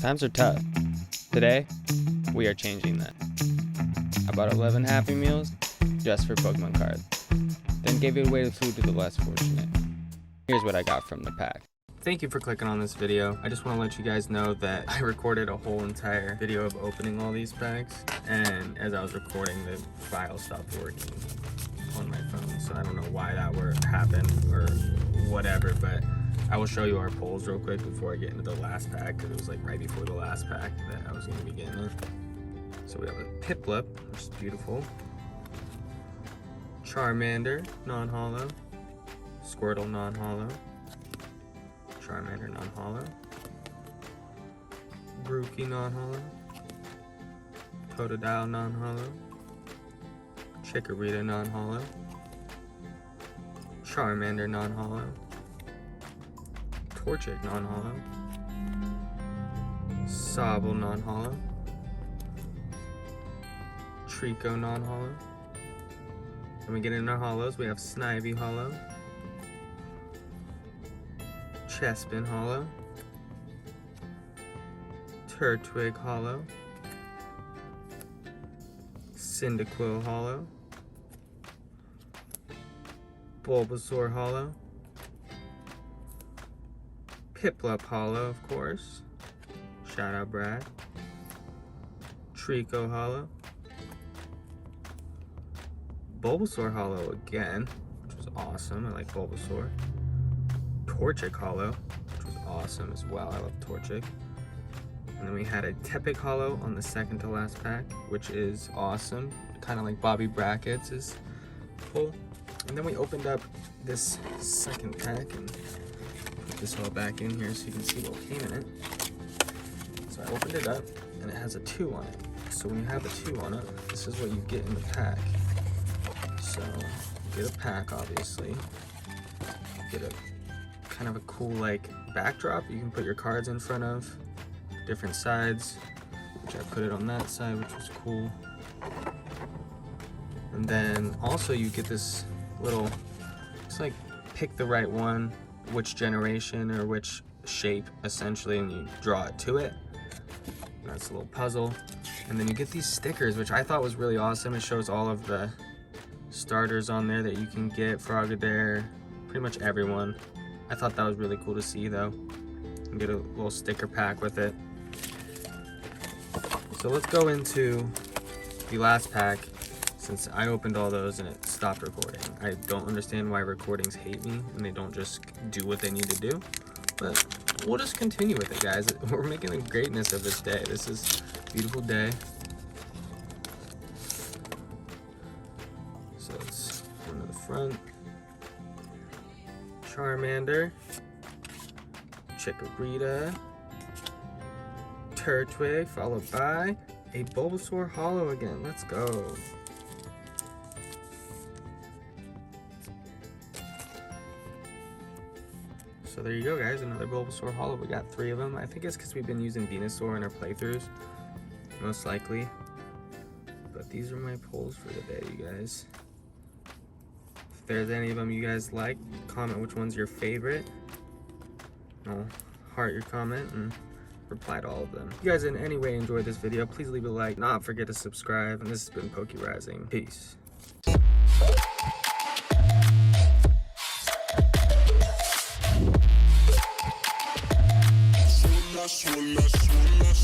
Times are tough. Today, we are changing that. I bought 11 Happy Meals just for Pokemon cards. Then gave it away to food to the less fortunate. Here's what I got from the pack. Thank you for clicking on this video. I just want to let you guys know that I recorded a whole entire video of opening all these packs, and as I was recording, the file stopped working on my phone, so I don't know why that happened or whatever, but I will show you our pulls real quick before I get into the last pack, because it was like right before the last pack that I was going to be getting in. So we have a Piplup, which is beautiful. Charmander, non-holo. Squirtle, non-holo. Charmander, non-holo. Grookey, non-holo. Totodile, non-holo. Chikorita, non-holo. Charmander, non-holo. Torchic, non-holo. Sobble, non-holo. Trico, non-holo. When we get into our holos, we have Snivy holo. Chespin holo. Turtwig holo. Cyndaquil holo. Bulbasaur holo. Piplup holo, of course. Shout out Brad. Trico holo. Bulbasaur holo again, which was awesome. I like Bulbasaur. Torchic holo, which was awesome as well. I love Torchic. And then we had a Tepig holo on the second to last pack, which is awesome. Kind of like Bobby Brackett's is full. And then we opened up this second pack and put this all back in here so you can see what came in it. So I opened it up and it has a 2 on it. So when you have a 2 on it, this is what you get in the pack. So you get a pack, obviously. You get a kind of a cool like backdrop you can put your cards in front of, different sides, which I put it on that side, which was cool. And then also you get this little, it's like pick the right one, which generation or which shape essentially, and you draw it to it. That's a little puzzle. And then you get these stickers, which I thought was really awesome. It shows all of the starters on there that you can get, Frogadier, pretty much everyone. I thought that was really cool to see though. And get a little sticker pack with it. So let's go into the last pack, since I opened all those and it stopped recording. I don't understand why recordings hate me and they don't just do what they need to do, but we'll just continue with it, guys. We're making the greatness of this day. This is a beautiful day. So let's go to the front. Charmander, Chikorita, Turtwig, followed by a Bulbasaur holo again. Let's go. So there you go, guys, another Bulbasaur holo. We got 3 of them. I think it's because we've been using Venusaur in our playthroughs, most likely. But these are my pulls for the day, you guys. If there's any of them you guys like, comment which one's your favorite. I'll heart your comment and reply to all of them. If you guys in any way enjoyed this video, please leave a like. Not forget to subscribe. And this has been PokeRising. Peace. Swalla, swalla, swalla.